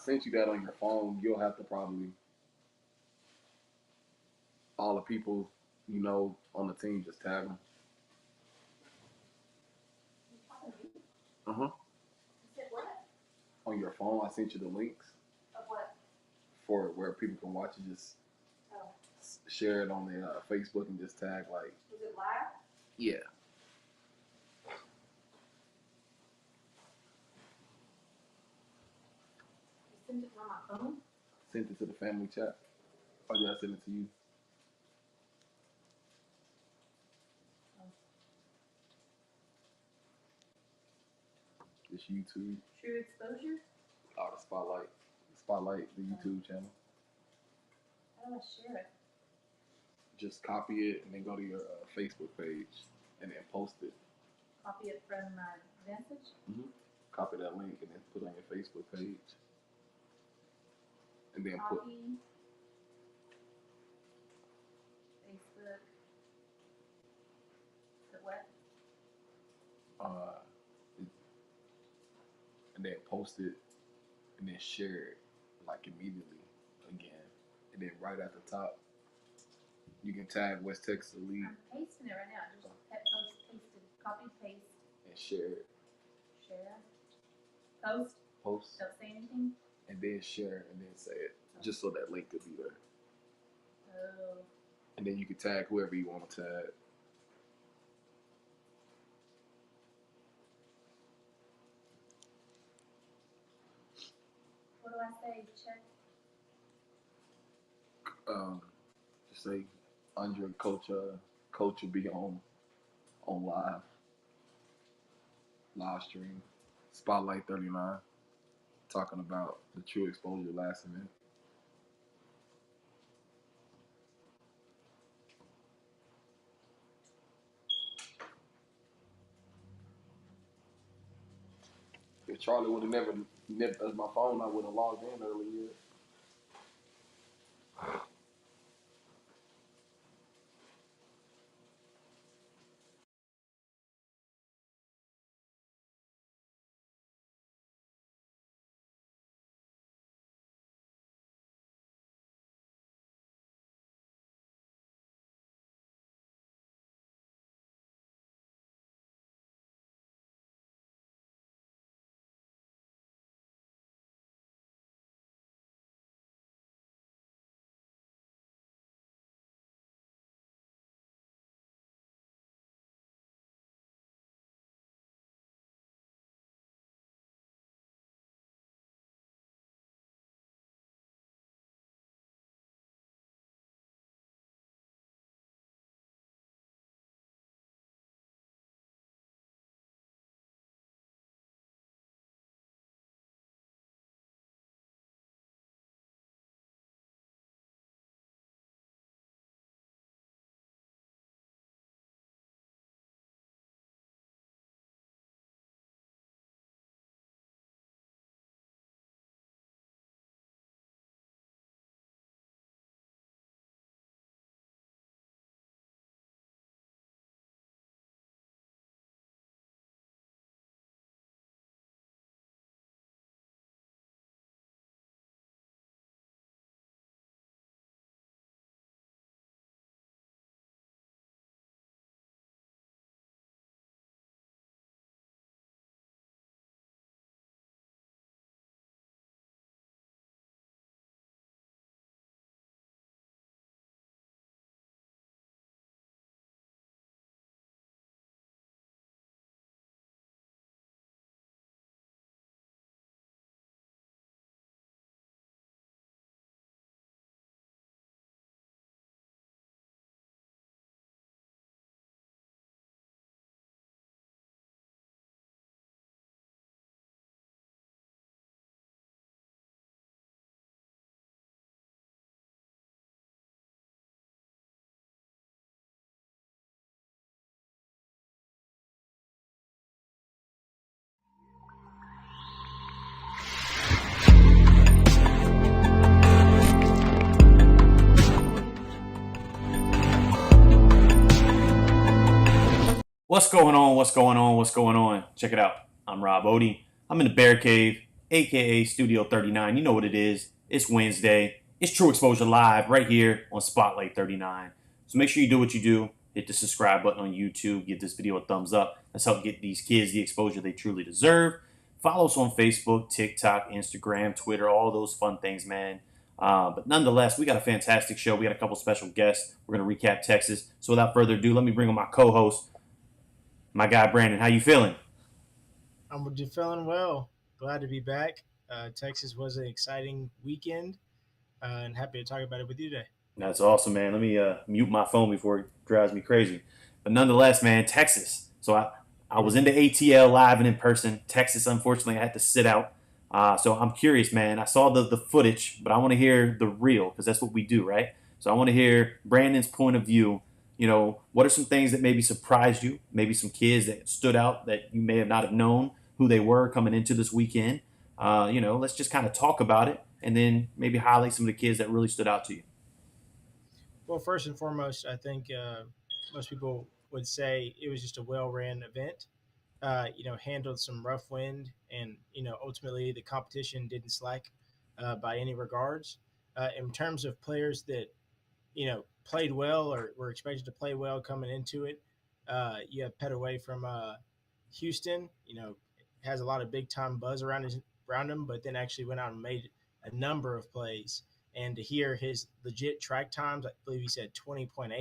sent you that on your phone, you'll have to probably all the people you know on the team just tag them. What? On your phone, I sent you the links Of what? for where people can watch it. Just share it on their Facebook and just tag like. Was it live? Yeah. You sent it on my phone? Sent it to the family chat. Or did I send it to you? It's YouTube. TruXposur? Oh, the Spotlight. Spotlight, the YouTube channel. How do I share it? Just copy it and then go to your Facebook page and then post it. Copy it from my message? Mm-hmm. Copy that link and then put it on your Facebook page. And then Copy. Facebook. The what? And then post it and then share it like immediately again. And then right at the top, you can tag West Texas Elite. I'm pasting it right now. Just pasted. Copy, paste. And share it. Share. Post. Post. Don't say anything. And then share and then say it. Just so that link could be there. Oh. And then you can tag whoever you want to tag. What do I say? Check. Just say Andre Coach will be on live stream, Spotlight39, talking about the TruXposur last event. If Charlie would have never nipped my phone, I would have logged in earlier. What's going on? What's going on? What's going on? Check it out. I'm Rob Odie. I'm in the Bear Cave. aka Studio 39. You know what it is. It's Wednesday. It's True Exposure Live right here on Spotlight 39. So make sure you do what you do. Hit the subscribe button on YouTube. Give this video a thumbs up. Let's help get these kids the exposure they truly deserve. Follow us on Facebook, TikTok, Instagram, Twitter, all those fun things, man. But nonetheless, we got a fantastic show. We got a couple special guests. We're going to recap Texas. So without further ado, let me bring on my co-host, my guy Brandon. How you feeling? I'm just feeling well. Glad to be back. Texas was an exciting weekend, and happy to talk about it with you today. That's awesome, man. Let me mute my phone before it drives me crazy. But nonetheless, man, Texas. So I was into ATL live and in person. Texas, unfortunately, I had to sit out. So I'm curious, man. I saw the footage, but I want to hear the real because that's what we do, right? So I want to hear Brandon's point of view. What are some things that maybe surprised you? Maybe some kids that stood out that you may have not have known who they were coming into this weekend. Let's just kind of talk about it and then maybe highlight some of the kids that really stood out to you. Well, first and foremost, I think most people would say it was just a well-ran event. Handled some rough wind, and ultimately the competition didn't slack by any regards. In terms of players that played well or were expected to play well coming into it, you have Petaway from Houston. Has a lot of big time buzz around him, but then actually went out and made a number of plays. And to hear his legit track times, I believe he said 20.8,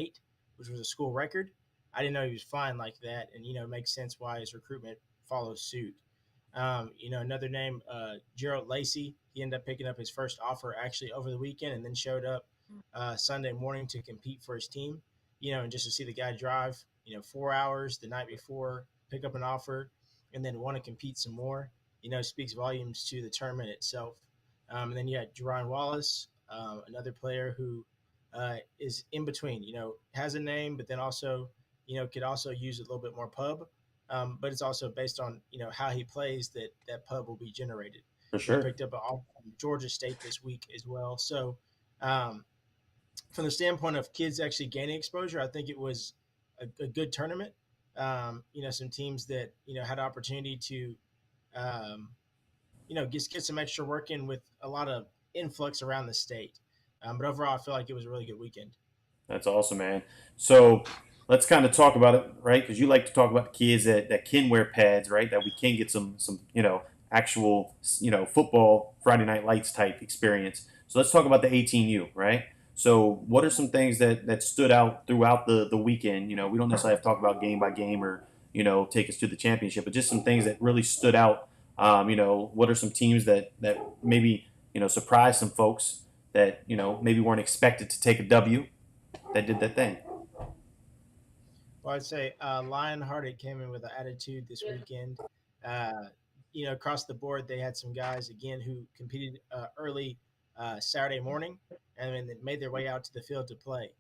which was a school record. I didn't know he was flying like that, and it makes sense why his recruitment follows suit. Another name, Gerald Lacey. He ended up picking up his first offer actually over the weekend, and then showed up Sunday morning to compete for his team. And just to see the guy drive, 4 hours the night before, pick up an offer, and then want to compete some more, speaks volumes to the tournament itself. And then you had Jeron Wallace, another player who is in between, has a name, but then also, could also use a little bit more pub. But it's also based on, how he plays that pub will be generated. For He sure. picked up an offer from Georgia State this week as well. So um, from the standpoint of kids actually gaining exposure, I think it was a good tournament. Some teams that, had opportunity to, um, get some extra work in with a lot of influx around the state. But overall, I feel like it was a really good weekend. That's awesome, man. So let's kind of talk about it, right? Because you like to talk about the kids that can wear pads, right? That we can get some actual football Friday Night Lights type experience. So let's talk about the 18U, right? So what are some things that stood out throughout the weekend? We don't necessarily have to talk about game by game or take us to the championship, but just some things that really stood out. What are some teams that maybe surprised some folks that maybe weren't expected to take a W that did that thing. Well, I'd say Lionhearted came in with an attitude this weekend. Uh, across the board, they had some guys again who competed early Saturday morning and then made their way out to the field to play.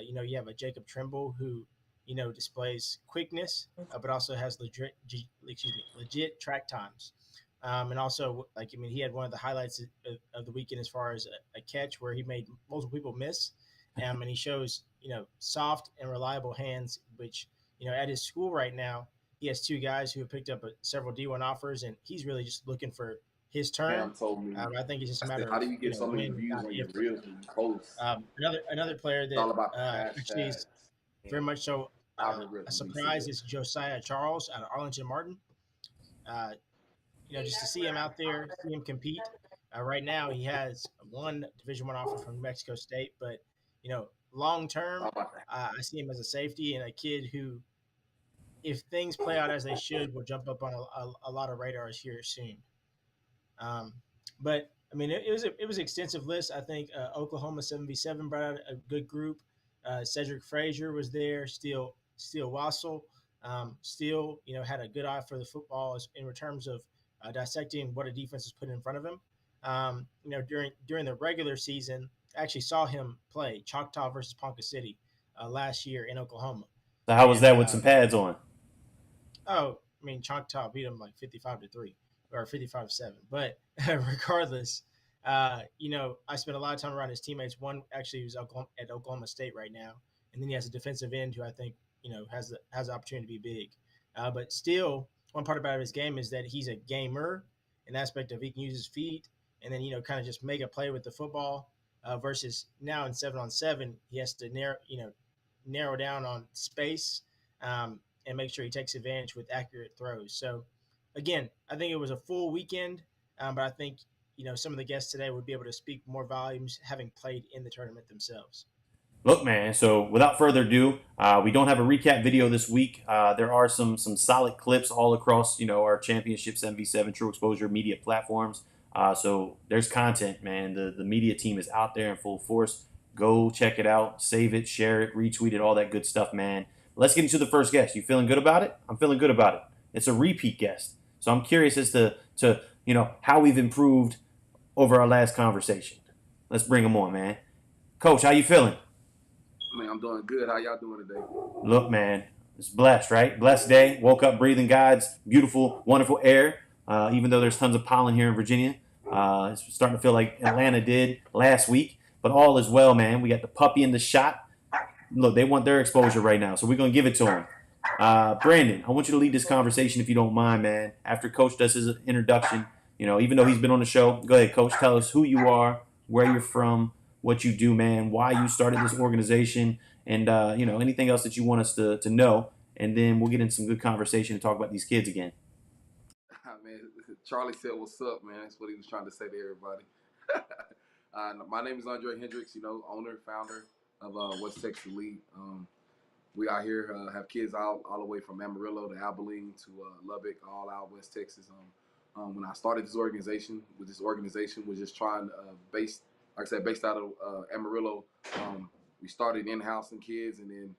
You have a Jacob Trimble who displays quickness, but also has legit track times. And also, he had one of the highlights of the weekend as far as a catch where he made multiple people miss. And he shows, soft and reliable hands, which, at his school right now, he has two guys who have picked up several D1 offers, and he's really just looking for his turn. Cam told me, I think it's just a I said, matter how of, do you get so many when, views not on your if. reels when you post? Another player It's that all about the actually is hashtags very and much so a algorithm, he surprise said. is Josiah Charles out of Arlington Martin. Uh, just to see him out there, see him compete. Right now, he has one Division I offer from New Mexico State, but long It's all term, about that. I see him as a safety and a kid who, if things play out as they should, will jump up on a lot of radars here soon. Um, but I mean, it was an extensive list. I think Oklahoma 7v7 brought out a good group. Cedric Frazier was there. Steele Wassel. Steele, had a good eye for the football in terms of dissecting what a defense was put in front of him. During the regular season, I actually saw him play Choctaw versus Ponca City last year in Oklahoma. So how was And that with some pads on? Choctaw beat them like 55-3 or 55-7. But regardless, I spent a lot of time around his teammates. One actually was at Oklahoma State right now, and then he has a defensive end who I think has the opportunity to be big. But still, one part about his game is that he's a gamer, an aspect of he can use his feet and then kind of just make a play with the football. Versus now in 7-on-7, he has to narrow down on space and make sure he takes advantage with accurate throws. So again, I think it was a full weekend, but I think some of the guests today would be able to speak more volumes having played in the tournament themselves. Look, man. So without further ado, we don't have a recap video this week. There are some solid clips all across our championship 7v7 True Exposure media platforms. So there's content, man. The media team is out there in full force. Go check it out, save it, share it, retweet it, all that good stuff, man. Let's get into the first guest. You feeling good about it? I'm feeling good about it. It's a repeat guest, so I'm curious as to how we've improved over our last conversation. Let's bring him on, man. Coach, how you feeling? Man, I'm doing good. How y'all doing today? Look, man, it's blessed, right? Blessed day. Woke up breathing God's beautiful, wonderful air. Even though there's tons of pollen here in Virginia, it's starting to feel like Atlanta did last week. But all is well, man. We got the puppy in the shot. Look, they want their exposure right now, so we're gonna give it to them. Brandon, I want you to lead this conversation if you don't mind, man. After Coach does his introduction, even though he's been on the show, go ahead, Coach. Tell us who you are, where you're from, what you do, man, why you started this organization, and anything else that you want us to know, and then we'll get into some good conversation and talk about these kids again. Man, Charlie said, "What's up, man?" That's what he was trying to say to everybody. My name is Hendricks. Owner, founder of West Texas League. We out here have kids all the way from Amarillo to Abilene to Lubbock, all out West Texas. When I started this organization was just trying based out of Amarillo. We started in-housing kids, and then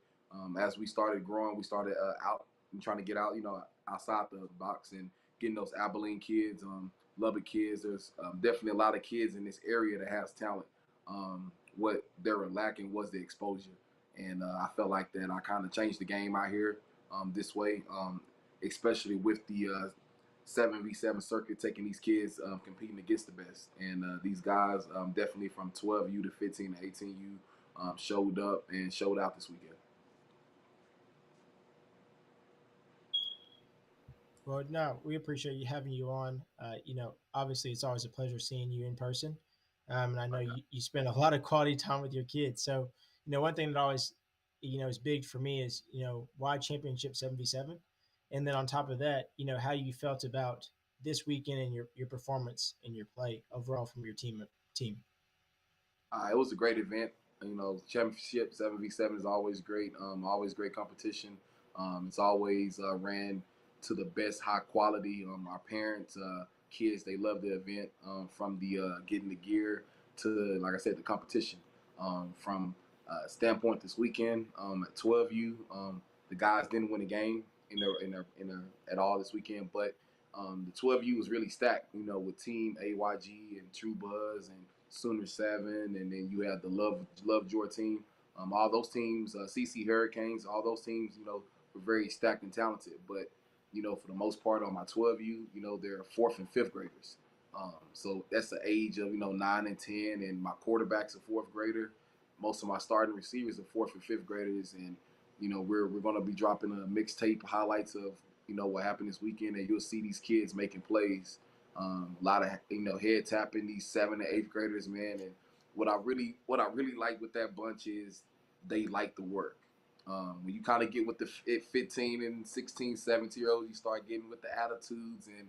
as we started growing, we started out and trying to get out, outside the box and getting those Abilene kids, Lubbock kids. There's definitely a lot of kids in this area that has talent. What they were lacking was the exposure. And I felt like that I kind of changed the game out here this way, especially with the 7v7 circuit, taking these kids competing against the best. And these guys, definitely from 12U to 15 to 18U, showed up and showed out this weekend. Well, no, we appreciate you having you on. Obviously, it's always a pleasure seeing you in person. And I know you spend a lot of quality time with your kids. So, one thing that always, is big for me is, why championship 7v7? And then on top of that, how you felt about this weekend and your performance and your play overall from your team. It was a great event. Championship 7v7 is always great. Always great competition. It's always ran to the best high quality. Our parents, kids, they love the event, from the getting the gear to, like I said, the competition. From standpoint this weekend at 12U, the guys didn't win a game at all this weekend, but the 12U was really stacked. With Team AYG and True Buzz and Sooner 7, and then you have the Lovejoy team. All those teams, CC Hurricanes, all those teams, were very stacked and talented. But for the most part, on my 12U, they're 4th and 5th graders. So that's the age of 9 and 10, and my quarterback's a 4th grader. Most of my starting receivers are 4th and 5th graders, and we're going to be dropping a mixtape highlights of what happened this weekend, and you'll see these kids making plays. A lot of head tapping these 7th and 8th graders, man. And what I really like with that bunch is they like the work. When you kind of get with the 15 and 16, 17-year-olds, you start getting with the attitudes and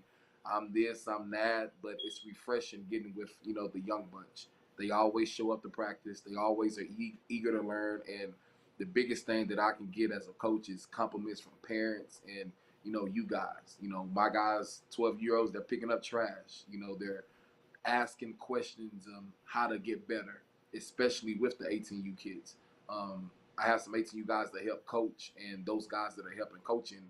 I'm this, I'm that, but it's refreshing getting with the young bunch. They always show up to practice. They always are eager to learn, and the biggest thing that I can get as a coach is compliments from parents and you guys. My guys, 12-year-olds, they're picking up trash. They're asking questions how to get better, especially with the 18U kids. I have some 18U guys that help coach, and those guys that are helping coaching,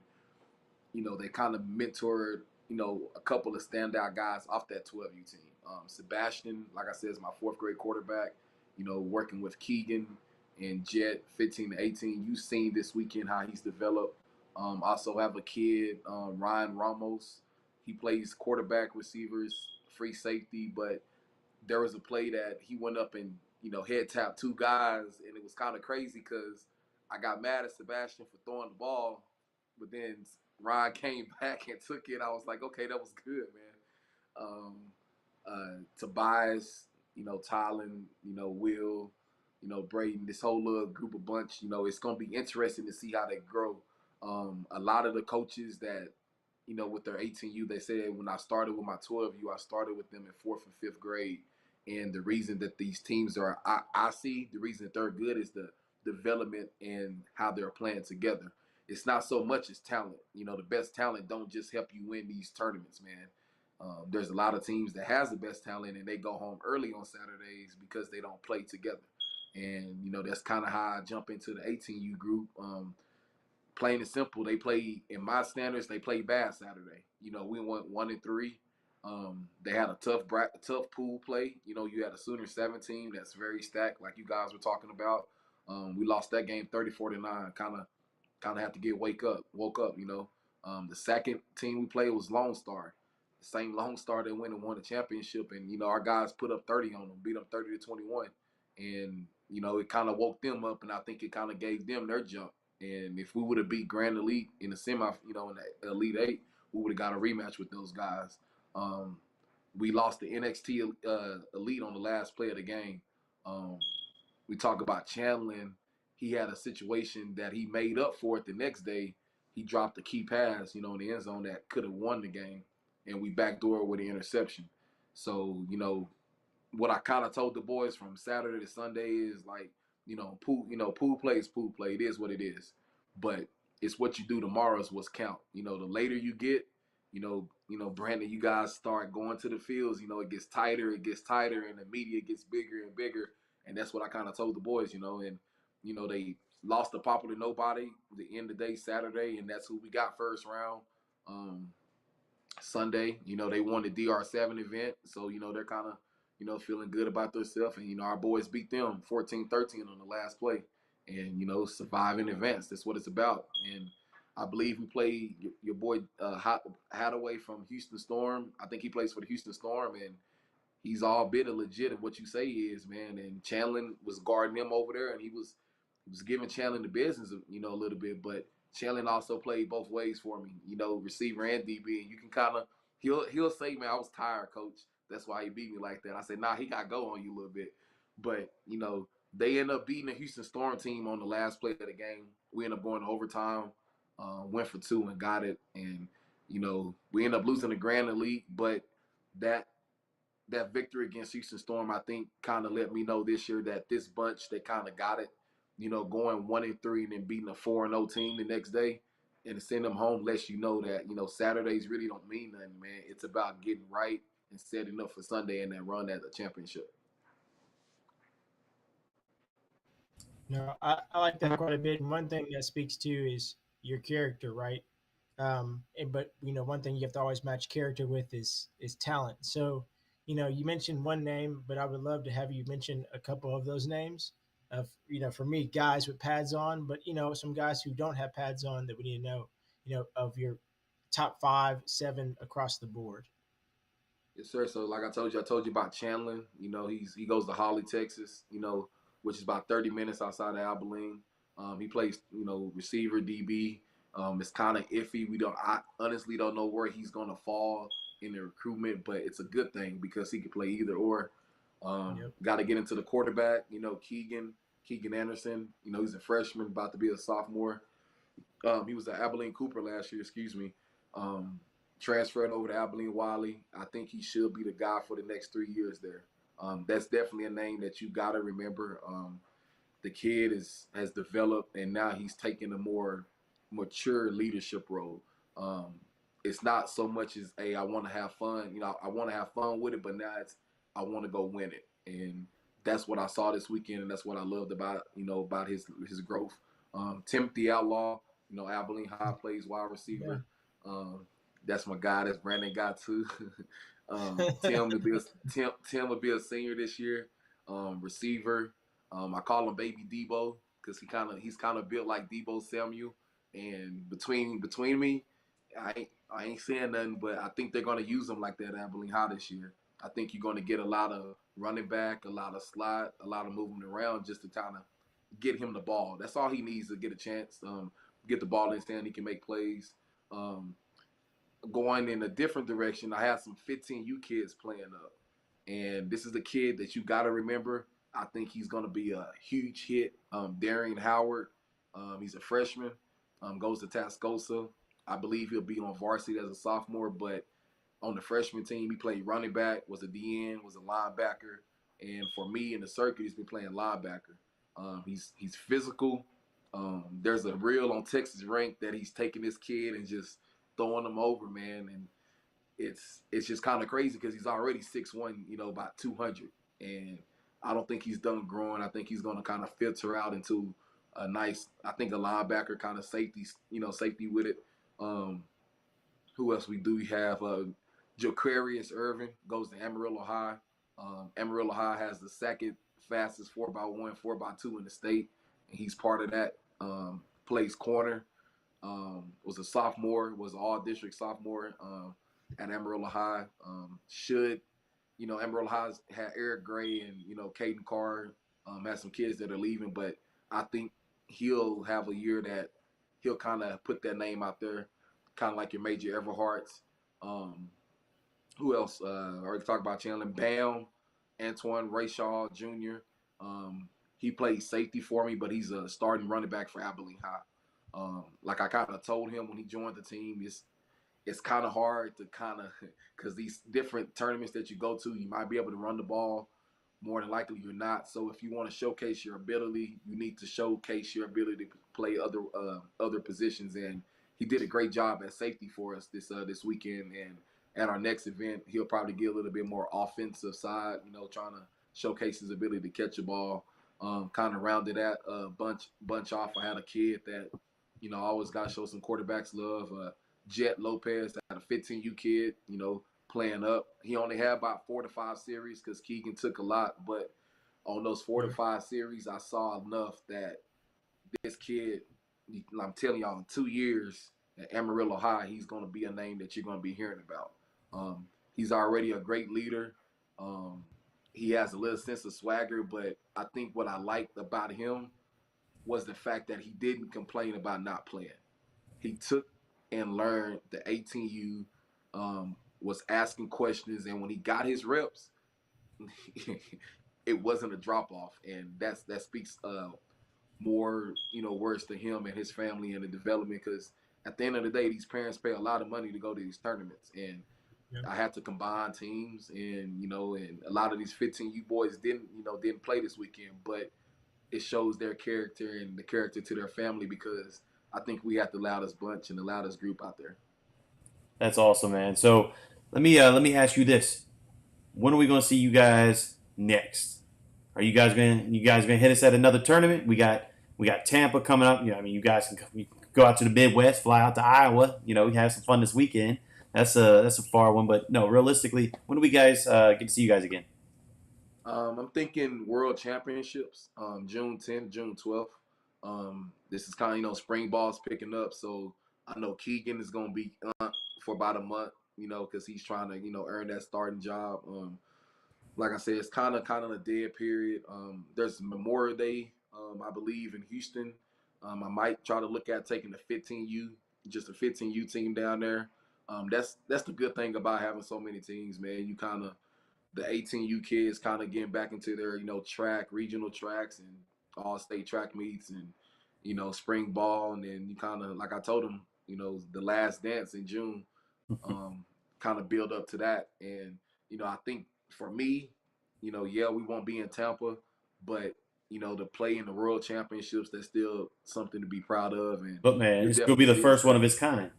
they kind of mentored, a couple of standout guys off that 12U team. Sebastian, like I said, is my 4th grade quarterback, working with Keegan and Jet, 15 to 18. You've seen this weekend how he's developed. Also have a kid, Ryan Ramos. He plays quarterback, receivers, free safety, but there was a play that he went up and, head tapped 2 guys, and it was kind of crazy because I got mad at Sebastian for throwing the ball, but then Ryan came back and took it. I was like, okay, that was good, man. Tobias, Tylen, Will, Braden, this whole little group of bunch. It's going to be interesting to see how they grow. A lot of the coaches that, with their 18U, they said when I started with my 12U, I started with them in 4th and 5th grade. And the reason that these teams I see the reason that they're good is the development and how they're playing together. It's not so much as talent. The best talent don't just help you win these tournaments, man. There's a lot of teams that has the best talent and they go home early on Saturdays because they don't play together. And, that's kind of how I jump into the 18U group. Plain and simple, they play, in my standards, they play bad Saturday. We went 1-3. They had a tough pool play. You had a Sooner 7 team that's very stacked, like you guys were talking about. We lost that game 34-9. Kind of have to woke up. The second team we played was Lone Star, the same Lone Star that went and won the championship, and our guys put up 30 on them, beat them 30-21, and it kind of woke them up, and I think it kind of gave them their jump. And if we would have beat Grand Elite in the semi, in the Elite 8, we would have got a rematch with those guys. We lost the NXT Elite on the last play of the game. We talk about Chandlin. He had a situation that he made up for it the next day. He dropped a key pass, in the end zone that could have won the game, and we backdoor with the interception. So, what I kind of told the boys from Saturday to Sunday is like, pool play is pool play. It is what it is. But it's what you do tomorrow is what's count. The later you get, Brandon, you guys start going to the fields, it gets tighter, and the media gets bigger and bigger. And that's what I kind of told the boys, and, they lost the popular nobody the end of the day Saturday, and that's who we got first round. Sunday, they won the DR7 event. So, they're kind of, feeling good about themselves. And, our boys beat them 14-13 on the last play. And, survive in advance. That's what it's about. And I believe we played your boy Hadaway from Houston Storm. I think he plays for the Houston Storm. And he's all bit of legit of what you say he is, man. And Chandlin was guarding him over there. And he was giving Chandlin the business, a little bit. But Chandlin also played both ways for me, receiver and DB. And you can kind of, he'll say, man, I was tired, coach. That's why he beat me like that. I said, nah, he got to go on you a little bit. But, they end up beating the Houston Storm team on the last play of the game. We end up going to overtime, went for 2 and got it. And, we end up losing the Grand Elite. But that victory against Houston Storm, I think, kind of let me know this year that this bunch, they kind of got it. Going 1-3 and then beating a 4-0 team the next day and send them home lets you know that, Saturdays really don't mean nothing, man. It's about getting right and setting up for Sunday and that run at the championship. No, I like that quite a bit. And one thing that speaks to is your character, right? But one thing you have to always match character with is talent. So, you mentioned one name, but I would love to have you mention a couple of those names of, for me, guys with pads on, but some guys who don't have pads on that we need to know, of your top 5, 7 across the board. Yes, sir. So like I told you about Chandlin. He goes to Holly, Texas, which is about 30 minutes outside of Abilene. He plays, receiver, DB. It's kind of iffy. I honestly don't know where he's going to fall in the recruitment, but it's a good thing because he can play either or. Got to get into the quarterback, Keegan Anderson. He's a freshman, about to be a sophomore. He was at Abilene Cooper last year, transferred over to Abilene Wiley. I think he should be the guy for the next 3 years there. That's definitely a name that you got to remember. The kid has developed, and now he's taking a more mature leadership role. It's not so much as, hey, I want to have fun. I want to have fun with it, but now it's, I want to go win it. And that's what I saw this weekend, and that's what I loved about his growth. Timothy Outlaw, Abilene High plays wide receiver. Yeah. That's my guy. That's Brandon guy too. Tim will be a senior this year. Receiver. I call him Baby Debo because he's kind of built like Debo Samuel. And between me, I ain't saying nothing, but I think they're going to use him like that at Abilene High this year. I think you're going to get a lot of running back, a lot of slot, a lot of moving around just to kind of get him the ball. That's all he needs to get a chance. Get the ball in his hand. He can make plays. going in a different direction, I have some 15U kids playing up. And this is the kid that you got to remember. I think he's going to be a huge hit. Darian Howard, he's a freshman, goes to Tascosa. I believe he'll be on varsity as a sophomore, but on the freshman team, he played running back, was a DN, was a linebacker. And for me in the circuit, he's been playing linebacker. He's physical. There's a reel on Texas Rank that he's taking this kid and just throwing him over, man. And it's just kind of crazy because he's already 6'1", about 200. And I don't think he's done growing. I think he's going to kind of filter out into a nice, I think a linebacker kind of safety, safety with it. Who else we do? We have Jacquarius Irving goes to Amarillo High. Amarillo High has the second fastest 4x1, 4x2 in the state, and he's part of that. Plays corner. Was a sophomore, was an all-district sophomore at Amarillo High. Amarillo High's had Eric Gray and, Caden Carr, had some kids that are leaving, but I think he'll have a year that he'll kind of put that name out there, kind of like your Major Everharts. Who else? I already talked about Chandler. Bam, Antoine Ray Shaw Jr. He plays safety for me, but he's a starting running back for Abilene High. Like I kind of told him when he joined the team, it's kind of hard to because these different tournaments that you go to, you might be able to run the ball. More than likely, you're not. So if you want to showcase your ability, you need to showcase your ability to play other positions. And he did a great job at safety for us this weekend. And at our next event, he'll probably get a little bit more offensive side, trying to showcase his ability to catch a ball. Kind of rounded that bunch off. I had a kid that, I always got to show some quarterbacks love. Jet Lopez, had a 15U kid, playing up. He only had about 4 to 5 series because Keegan took a lot. But on those 4 to 5 series, I saw enough that this kid, I'm telling y'all, in 2 years at Amarillo High, he's going to be a name that you're going to be hearing about. He's already a great leader. He has a little sense of swagger, but I think what I liked about him was the fact that he didn't complain about not playing. He took and learned the 18U, was asking questions, and when he got his reps, it wasn't a drop-off, and that speaks more, words to him and his family and the development, because at the end of the day, these parents pay a lot of money to go to these tournaments, and I had to combine teams, and and a lot of these 15U boys didn't play this weekend, but it shows their character and the character to their family, because I think we have the loudest bunch and the loudest group out there. That's awesome, man. So let me ask you this: when are we going to see you guys next? Are you guys gonna hit us at another tournament? We got Tampa coming up. You guys can go out to the Midwest, fly out to Iowa. We have some fun this weekend. That's a far one, but no, realistically, when do we guys get to see you guys again? I'm thinking World Championships, June 10th, June 12th. This is kind of, spring ball's picking up, so I know Keegan is going to be for about a month, because he's trying to, earn that starting job. Like I said, it's kind of a dead period. There's Memorial Day, I believe, in Houston. I might try to look at taking the 15U, just a 15U team down there. That's the good thing about having so many teams, man. You kind of, the 18U kids kind of getting back into their, regional tracks and all-state track meets and, spring ball. And then you kind of, like I told them, the last dance in June, kind of build up to that. And, I think for me, yeah, we won't be in Tampa, but, to play in the World Championships, that's still something to be proud of. And But man, it's gonna be the first one of its kind.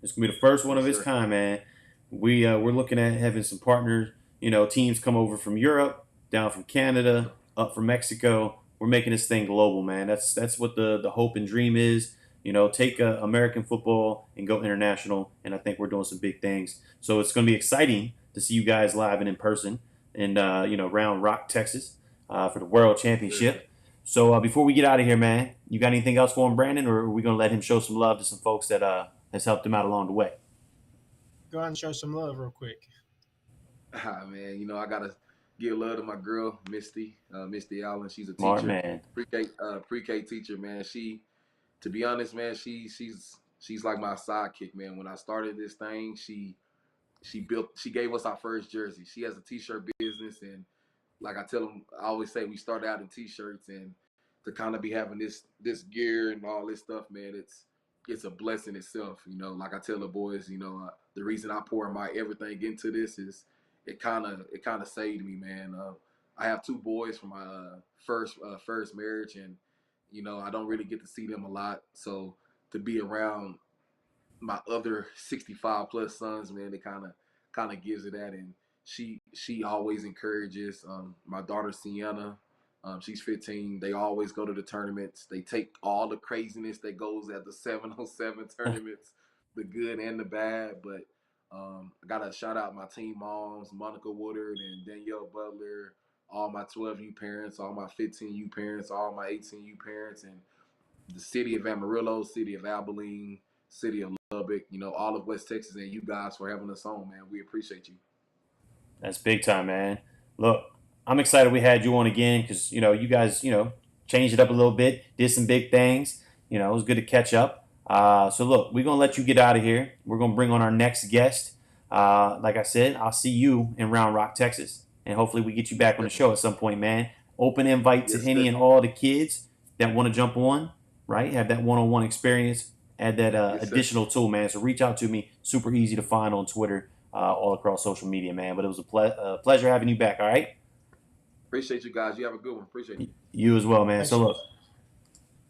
It's gonna be the first one of its kind, man. We're looking at having some partners, teams come over from Europe, down from Canada, up from Mexico. We're making this thing global, man. That's what the hope and dream is. Take American football and go international, and I think we're doing some big things. So it's going to be exciting to see you guys live and in person in Round Rock, Texas, for the World Championship. So before we get out of here, man, you got anything else for him, Brandon, or are we going to let him show some love to some folks that has helped him out along the way? Go ahead and show some love real quick. Man, I gotta give love to my girl, Misty Allen. She's a teacher, Smart man. pre-K teacher, man. To be honest, man, she's she's like my sidekick, man. When I started this thing, she gave us our first jersey. She has a t-shirt business, and like I tell them, I always say we started out in t-shirts, and to kind of be having this gear and all this stuff, man, it's a blessing itself. Like I tell the boys, the reason I pour my everything into this is it kind of saved me, man. I have two boys from my first marriage, and I don't really get to see them a lot, so to be around my other 65 plus sons, man, it kind of gives it that. And she always encourages my daughter Sienna. She's 15. They always go to the tournaments. They take all the craziness that goes at the 707 tournaments, the good and the bad. But I gotta shout out my team moms, Monica Woodard and Danielle Butler, all my 12U parents, all my 15U parents, all my 18U parents, and the city of Amarillo, city of Abilene, city of Lubbock, all of West Texas, and you guys for having us on, man. We appreciate you. That's big time, man. Look, I'm excited we had you on again because you guys changed it up a little bit, did some big things. It was good to catch up. So look, we're gonna let you get out of here. We're gonna bring on our next guest. Like I said, I'll see you in Round Rock, Texas, and hopefully we get you back on the show at some point, man. Open invite to any and all the kids that want to jump on, right? Have that one-on-one experience. Add that additional tool, man. So reach out to me. Super easy to find on Twitter, all across social media, man. But it was a pleasure having you back, all right? Appreciate you guys. You have a good one. Appreciate it. You as well, man. So look,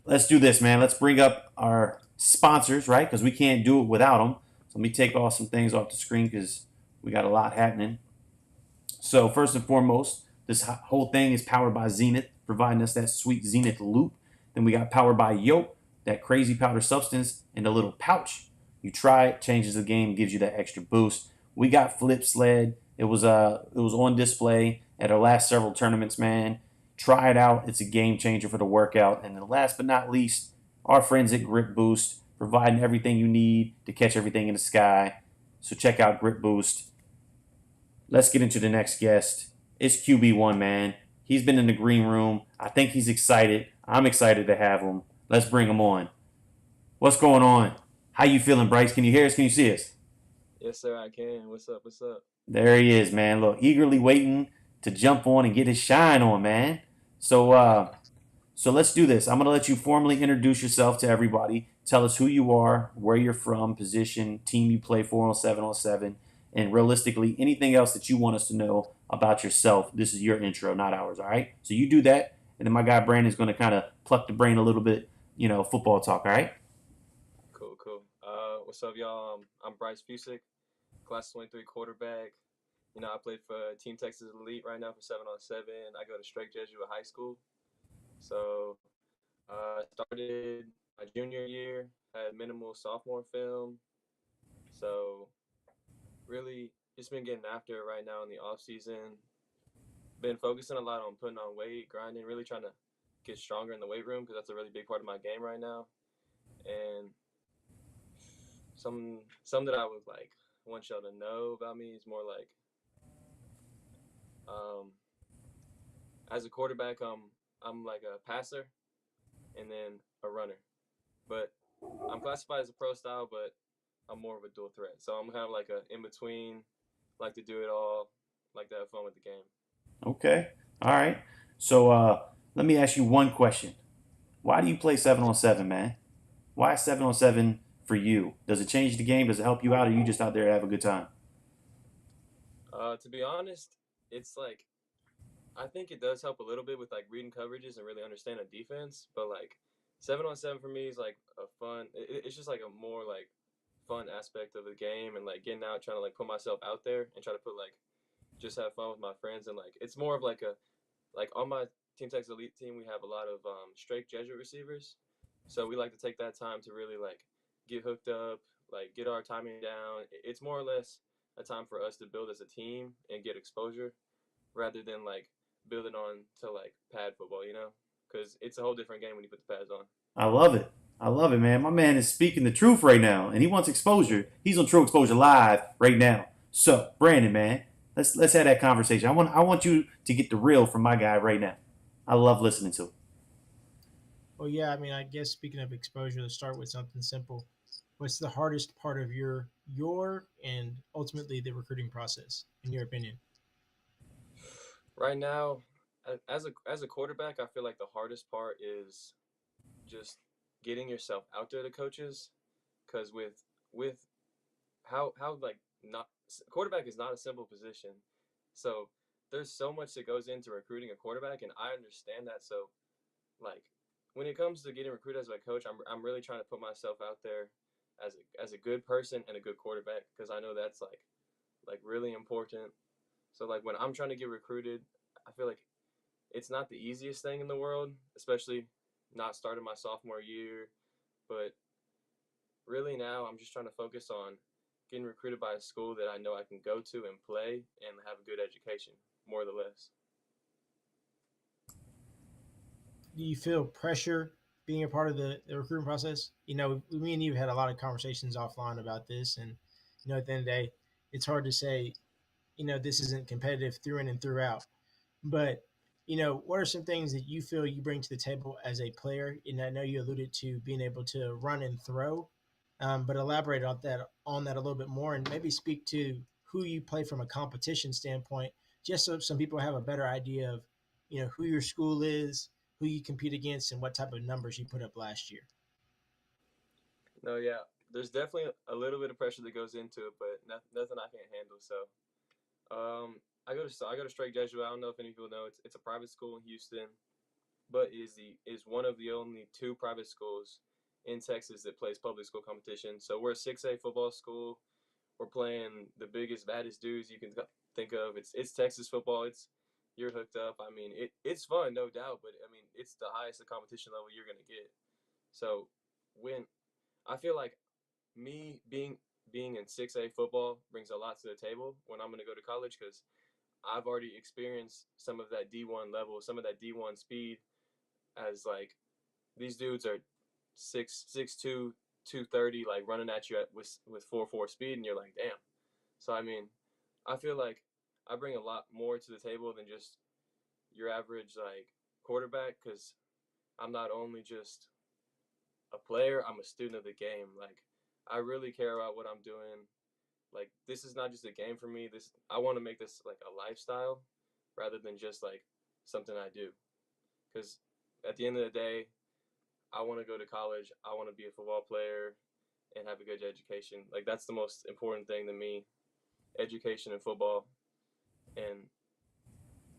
let's do this, man. Let's bring up our sponsors, right? Because we can't do it without them. So let me take off some things off the screen because we got a lot happening. So first and foremost, this whole thing is powered by Zenith, providing us that sweet Zenith loop. Then we got powered by Yoke, that crazy powder substance in a little pouch. You try it, changes the game, gives you that extra boost. We got Flip Sled. It was on display at our last several tournaments, man. Try it out. It's a game changer for the workout. And then last but not least, our friends at Grip Boost, providing everything you need to catch everything in the sky. So check out Grip Boost. Let's get into the next guest. It's QB1, man. He's been in the green room. I think he's excited. I'm excited to have him. Let's bring him on. What's going on? How you feeling, Bryce? Can you hear us? Can you see us? Yes, sir, I can. What's up? What's up? There he is, man. Look, eagerly waiting to jump on and get his shine on, man. So let's do this. I'm going to let you formally introduce yourself to everybody. Tell us who you are, where you're from, position, team you play for on 7-on-7, and realistically, anything else that you want us to know about yourself. This is your intro, not ours, all right? So you do that, and then my guy Brandon's going to kind of pluck the brain a little bit, football talk, all right? Cool. What's up, y'all? I'm Bryce Fusick, class 23 quarterback. I played for Team Texas Elite right now for 7-on-7. I go to Strake Jesuit High School. So started my junior year, had minimal sophomore film. So really just been getting after it right now in the off season. Been focusing a lot on putting on weight, grinding, really trying to get stronger in the weight room because that's a really big part of my game right now. And some that I would want y'all to know about me is more like as a quarterback, I'm like a passer and then a runner. But I'm classified as a pro style, but I'm more of a dual threat. So I'm kind of like a in between, like to do it all, like to have fun with the game. Okay. All right. So let me ask you one question. Why do you play 7-on-7, man? Why 7-on-7 for you? Does it change the game? Does it help you out, or are you just out there to have a good time? To be honest, it's like I think it does help a little bit with like reading coverages and really understand a defense. But like 7-on-7 for me is like a fun. It's just like a more like fun aspect of the game and like getting out, trying to like put myself out there and try to put like just have fun with my friends. And like it's more of like on my Team Texas Elite team we have a lot of straight Jesuit receivers, so we like to take that time to really like get hooked up, like get our timing down. It's more or less a time for us to build as a team and get exposure rather than like building on to like pad football, because it's a whole different game when you put the pads on. I love it. I love it, man. My man is speaking the truth right now, and he wants exposure. He's on TruXposur Live right now. So, Brandon, man, let's have that conversation. I want you to get the real from my guy right now. I love listening to it. Well, yeah, I mean, I guess speaking of exposure, let's start with something simple. what's the hardest part of your and ultimately the recruiting process, in your opinion? Right now, as a quarterback, I feel like the hardest part is just getting yourself out there to coaches, because with how like not quarterback is not a simple position, so there's so much that goes into recruiting a quarterback, and I understand that. So like when it comes to getting recruited as a coach, I'm really trying to put myself out there as a good person and a good quarterback, because I know that's like really important. So like when I'm trying to get recruited, I feel like it's not the easiest thing in the world, especially not starting my sophomore year. But really now I'm just trying to focus on getting recruited by a school that I know I can go to and play and have a good education, more or less. Do you feel pressure being a part of the recruiting process? Me and you had a lot of conversations offline about this, and at the end of the day, it's hard to say, this isn't competitive through in and throughout. But what are some things that you feel you bring to the table as a player? And I know you alluded to being able to run and throw, but elaborate on that a little bit more, and maybe speak to who you play from a competition standpoint, just so some people have a better idea of who your school is, who you compete against, and what type of numbers you put up last year. No, yeah, there's definitely a little bit of pressure that goes into it, but nothing I can't handle. So I go to Straight Jesuit. I don't know if any people know. It's a private school in Houston, but is one of the only two private schools in Texas that plays public school competition. So we're a 6A football school. We're playing the biggest, baddest dudes you can think of. It's Texas football. You're hooked up. I mean, it's fun, no doubt, but I mean, it's the highest the competition level you're gonna get. So when I feel like me being in 6A football brings a lot to the table when I'm gonna go to college, because I've already experienced some of that D1 level, some of that D1 speed, as like these dudes are 6'2", 230, like running at you with 4.4 speed, and you're like, damn. So I mean, I feel like I bring a lot more to the table than just your average like quarterback, because I'm not only just a player, I'm a student of the game. Like I really care about what I'm doing. Like this is not just a game for me. This I want to make this like a lifestyle rather than just like something I do. Because at the end of the day, I want to go to college. I want to be a football player and have a good education. Like that's the most important thing to me, education and football. And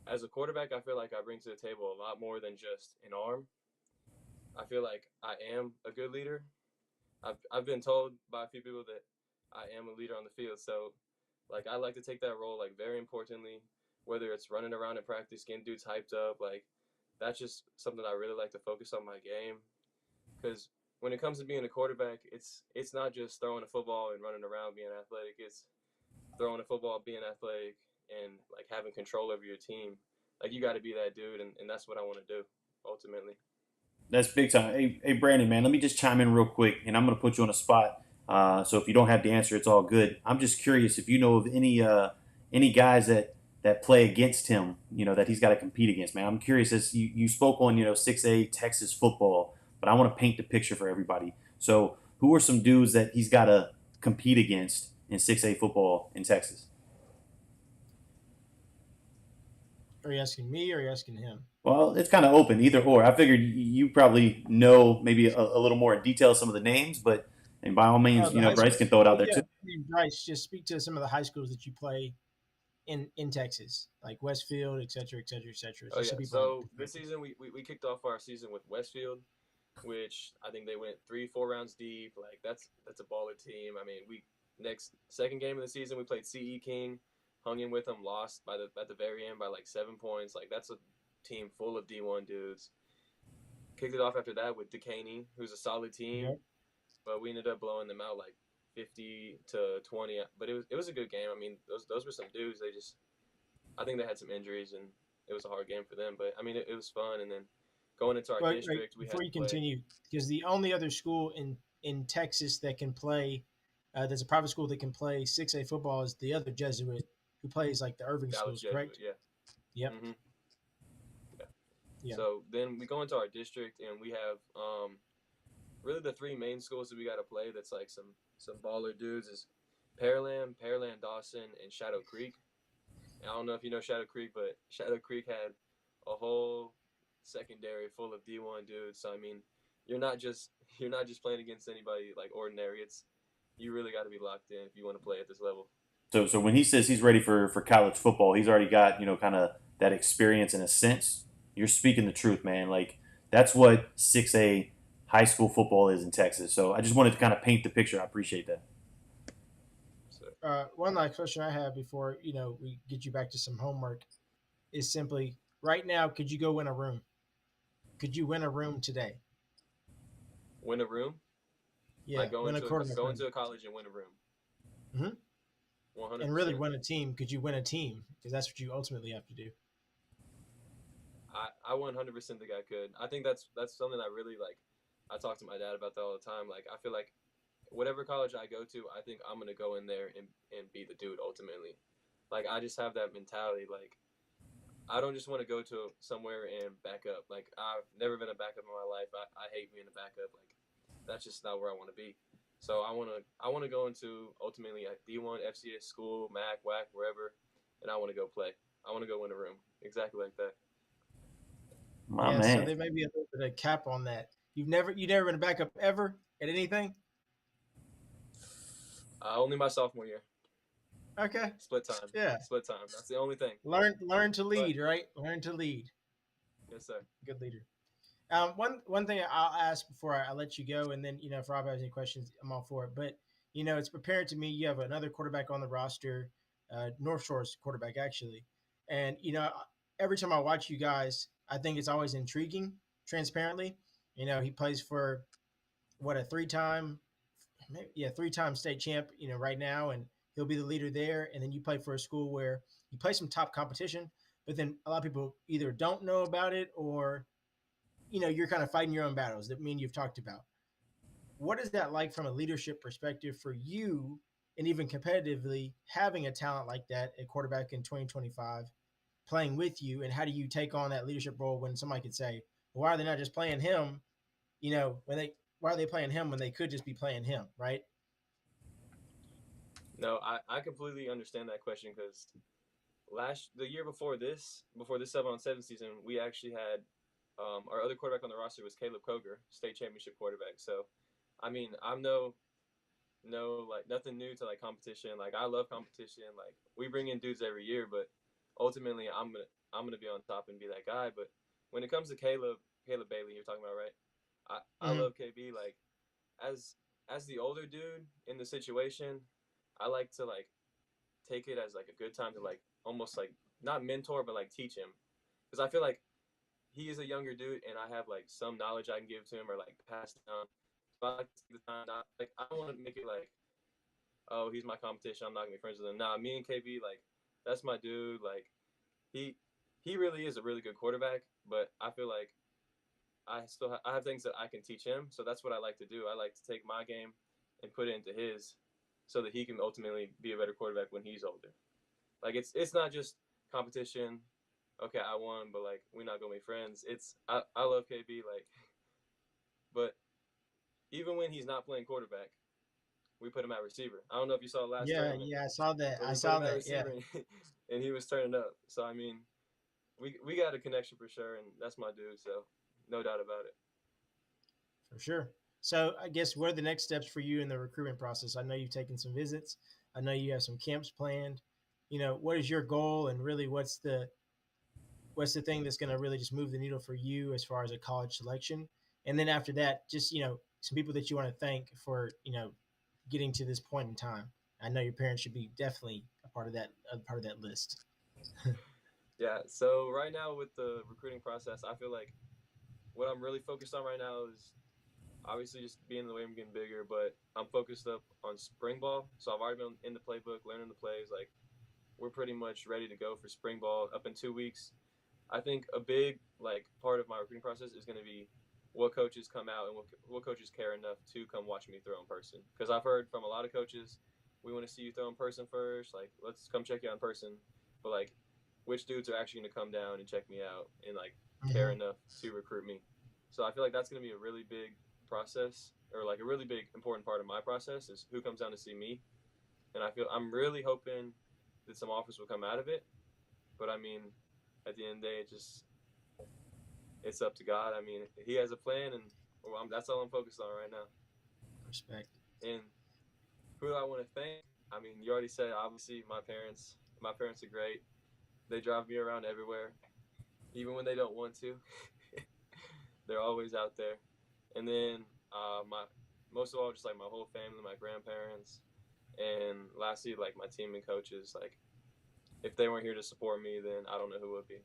as a quarterback, I feel like I bring to the table a lot more than just an arm. I feel like I am a good leader. I've been told by a few people that I am a leader on the field. So like I like to take that role like very importantly, whether it's running around in practice, getting dudes hyped up, like that's just something I really like to focus on my game. Because when it comes to being a quarterback, it's not just throwing a football and running around being athletic. It's throwing a football, being athletic, and like having control over your team. Like you got to be that dude, and that's what I want to do ultimately. That's big time. Hey, Brandon, man, let me just chime in real quick, and I'm going to put you on a spot. So if you don't have the answer, it's all good. I'm just curious if you know of any guys that play against him, that he's got to compete against. Man, I'm curious. As you spoke on 6A Texas football, but I want to paint the picture for everybody. So who are some dudes that he's got to compete against in 6A football in Texas? Are you asking me or are you asking him? Well, it's kind of open, either or. I figured you probably know maybe a little more in detail some of the names, but and by all means, The high Bryce school. can throw it out Well, there yeah, too. I mean, Bryce, just speak to some of the high schools that you play in Texas, like Westfield, et cetera, et cetera, et cetera, Oh just so yeah. people have So this perspective. season we kicked off our season with Westfield, which I think they went 3-4 rounds deep. Like that's a baller team. I mean, we next second game of the season we played CE King, hung in with them, lost by the at the very end by like 7 points. Like that's a team full of D1 dudes. Kicked it off after that with Decaney, who's a solid team, Yep. but we ended up blowing them out like 50-20. But it was a good game. I mean, those were some dudes. They just I think they had some injuries and it was a hard game for them. But I mean, it was fun. And then going into our But right district, we had before to you play. continue, because the only other school in Texas that can play, there's a private school that can play 6A football is the other Jesuit who plays like the Irving Dallas schools, Jesuit, correct? yeah. Yep. Hmm. Yeah. Yeah. So then we go into our district and we have really the three main schools that we got to play. That's like some baller dudes is Pearland, Dawson, and Shadow Creek. And I don't know if you know Shadow Creek, but Shadow Creek had a whole secondary full of D1 dudes. So I mean, you're not just you're not just playing against anybody like ordinary. It's you really got to be locked in if you want to play at this level. So when he says he's ready for college football, he's already got kind of that experience in a sense. You're speaking the truth, man. Like that's what 6A high school football is in Texas. So I just wanted to kind of paint the picture. I appreciate that. So One last question I have before we get you back to some homework is simply right now. Could you go win a room? Could you win a room today? win a room, Yeah, like win a quarterback going room. to a college and win a room. Hmm. One hundred And really percent. win a team. Could you win a team? Because that's what you ultimately have to do. I 100% think I could. I think that's something I really like. I talk to my dad about that all the time. Like I feel like whatever college I go to, I think I'm gonna go in there and be the dude ultimately. Like I just have that mentality. Like I don't just want to go to somewhere and back up. Like I've never been a backup in my life. I hate being a backup. Like that's just not where I want to be. So I wanna go into ultimately a D1 FCS school, MAC, WAC, wherever, and I want to go play. I want to go win a room exactly like that. My Yeah, so man. there may be a little bit of cap on that. You never been a backup ever at anything. Only my sophomore year, Okay. split time, Yeah. split time. That's the only thing. Learn to But lead, right? Learn to lead. yes, sir. Good leader. One thing I'll ask before I let you go, and then if Rob has any questions, I'm all for it. But it's apparent to me you have another quarterback on the roster, North Shore's quarterback actually, and every time I watch you guys, I think it's always intriguing. Transparently, he plays for what a three-time state champ, right now, and he'll be the leader there. And then you play for a school where you play some top competition, but then a lot of people either don't know about it or you're kind of fighting your own battles that me and you've talked about. What is that like from a leadership perspective for you, and even competitively having a talent like that at quarterback in 2025 playing with you? And how do you take on that leadership role when somebody could say, well, why are they not just playing him? When they why are they playing him when they could just be playing him, right? No, I completely understand that question because the year before this 7-on-7 season, we actually had our other quarterback on the roster was Caleb Koger, state championship quarterback. So, I mean, I'm no like nothing new to like competition. Like I love competition. Like we bring in dudes every year, but ultimately I'm gonna be on top and be that guy. But when it comes to Caleb Bailey, you're talking about, right? I Mm-hmm. love KB. Like as as the older dude in the situation, I like to like take it as like a good time to like almost like not mentor but like teach him because I feel like he is a younger dude and I have like some knowledge I can give to him or like pass down. So I like to take the time. Not like I don't want to make it like, oh, he's my competition. I'm not gonna be friends with him. Nah, me and KB, like that's my dude. Like he he really is a really good quarterback, but I feel like I have things that I can teach him. So that's what I like to do. I like to take my game and put it into his, so that he can ultimately be a better quarterback when he's older. Like it's not just competition. Okay, I won, but like we're not gonna be friends. I love KB, like, but even when he's not playing quarterback, we put him at receiver. I don't know if you saw the last Yeah, tournament, yeah, I saw that. but I we put saw him at that. Yeah, receiver, and he was turning up. So I mean, we got a connection for sure, and that's my dude. So no doubt about it. for sure. So I guess what are the next steps for you in the recruitment process? I know you've taken some visits. I know you have some camps planned. What is your goal, and really, what's the thing that's going to really just move the needle for you as far as a college selection? And then after that, just some people that you want to thank for getting to this point in time. I know your parents should be definitely a part of that list. Yeah. So right now with the recruiting process, I feel like what I'm really focused on right now is obviously just being the way I'm getting bigger, but I'm focused up on spring ball. So I've already been in the playbook, learning the plays. Like we're pretty much ready to go for spring ball up in 2 weeks. I think a big like part of my recruiting process is going to be what coaches come out and what coaches care enough to come watch me throw in person. Because I've heard from a lot of coaches, we want to see you throw in person first. Like let's come check you out in person. But like, which dudes are actually going to come down and check me out and like care Hmm. enough to recruit me? So I feel like that's going to be a really big process, or like a really big important part of my process, is who comes down to see me. And I'm really hoping that some offers will come out of it. But I mean, at the end of the day, it's up to God. I mean, He has a plan, and that's all I'm focused on right now. Respect. And who do I want to thank? I mean, you already said, obviously my parents. My parents are great. They drive me around everywhere, even when they don't want to. They're always out there. And then my most of all, just like my whole family, my grandparents, and lastly, like my team and coaches. Like, if they weren't here to support me, then I don't know who would be.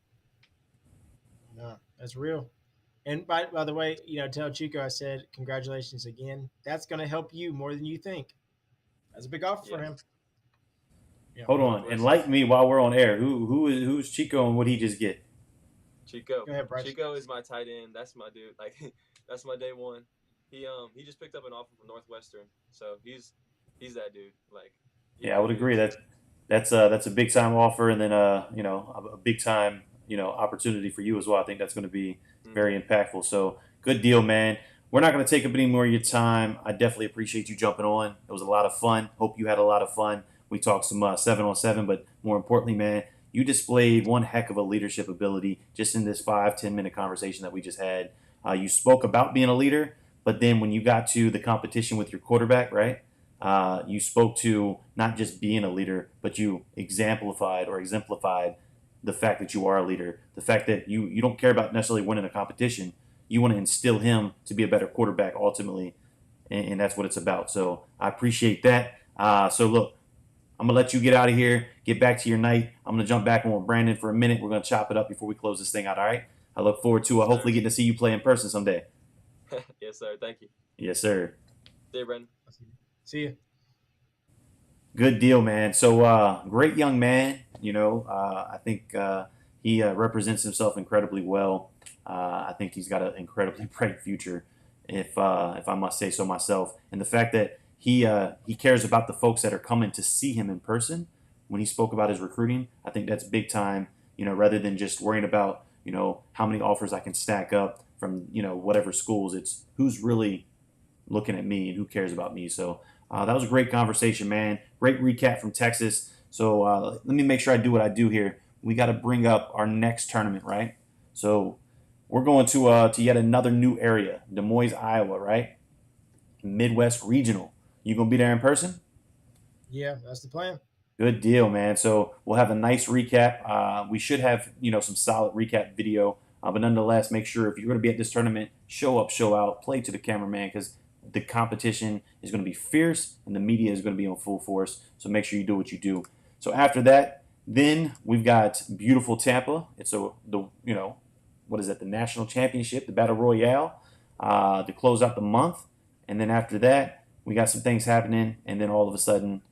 No, that's real. And by the way, tell Chico I said congratulations again. That's going to help you more than you think. That's a big offer for Yeah. him. Yeah. Hold on, enlighten me while we're on air. Who's Chico and what he just get? Chico. Go ahead, Bryce. Chico is my tight end. That's my dude. Like, that's my day one. He just picked up an offer from Northwestern, so he's that dude. Like, Yeah, I would agree. That's a big time offer, and then a big time opportunity for you as well. I think that's going to be very impactful. So good deal, man. We're not going to take up any more of your time. I definitely appreciate you jumping on. It was a lot of fun. Hope you had a lot of fun. We talked some 7-on-7, but more importantly, man, you displayed one heck of a leadership ability just in this 5-10 minute conversation that we just had. You spoke about being a leader, but then when you got to the competition with your quarterback, right? You spoke to not just being a leader, but you exemplified the fact that you are a leader. The fact that you don't care about necessarily winning a competition. You want to instill him to be a better quarterback ultimately, and that's what it's about. So I appreciate that. So look, I'm going to let you get out of here, get back to your night. I'm going to jump back on with Brandon for a minute. We're going to chop it up before we close this thing out, all right? I look forward to hopefully getting to see you play in person someday. Yes, sir. Thank you. Yes, sir. See you, Brandon. See you. Good deal, man. So great young man. I think he represents himself incredibly well. I think he's got an incredibly bright future, if I must say so myself. And the fact that he cares about the folks that are coming to see him in person. When he spoke about his recruiting, I think that's big time. Rather than just worrying about how many offers I can stack up from whatever schools. It's who's really looking at me and who cares about me. So that was a great conversation, man. Great recap from Texas. So let me make sure I do what I do here. We got to bring up our next tournament, right? So we're going to yet another new area, Des Moines, Iowa, right? Midwest Regional. You gonna be there in person? Yeah, that's the plan. Good deal, man. So we'll have a nice recap. We should have some solid recap video, but nonetheless, make sure if you're going to be at this tournament, show up, show out, play to the cameraman, because the competition is going to be fierce and the media is going to be on full force. So make sure you do what you do. So after that, then we've got beautiful Tampa. It's the national championship, the battle royale, to close out the month. And then after that, we got some things happening, and then all of a sudden,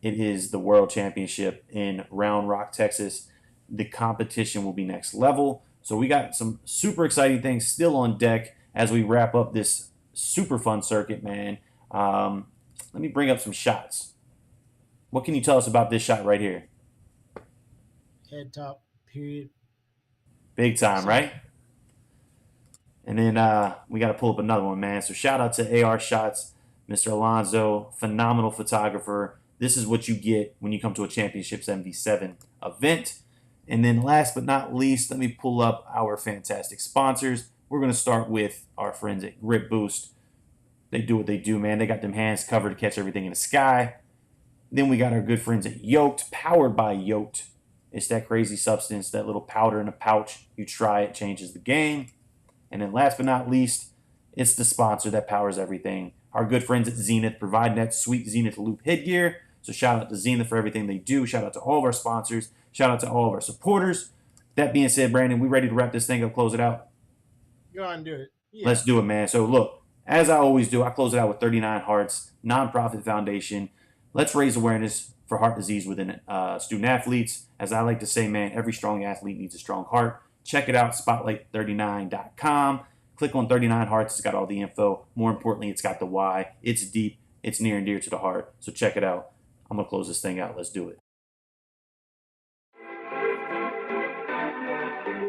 it is the World Championship in Round Rock, Texas. The competition will be next level. So we got some super exciting things still on deck as we wrap up this super fun circuit, man. Let me bring up some shots. What can you tell us about this shot right here? Head top, period. Big time, right? And then we got to pull up another one, man. So shout out to AR Shots, Mr. Alonzo, phenomenal photographer. This is what you get when you come to a Championship 77 event. And then last but not least, let me pull up our fantastic sponsors. We're going to start with our friends at Grip Boost. They do what they do, man. They got them hands covered to catch everything in the sky. Then we got our good friends at Yoked, powered by Yoked. It's that crazy substance, that little powder in a pouch. You try it, changes the game. And then last but not least, it's the sponsor that powers everything. Our good friends at Zenith, providing that sweet Zenith Loop headgear. So shout out to Zenith for everything they do. Shout out to all of our sponsors. Shout out to all of our supporters. That being said, Brandon, we ready to wrap this thing up, close it out? Go on and do it. Yeah. Let's do it, man. So look, as I always do, I close it out with 39 Hearts, nonprofit foundation. Let's raise awareness for heart disease within student athletes. As I like to say, man, every strong athlete needs a strong heart. Check it out, Spotlight39.com. Click on 39 Hearts. It's got all the info. More importantly, it's got the why. It's deep. It's near and dear to the heart. So check it out. I'm going to close this thing out. Let's do it.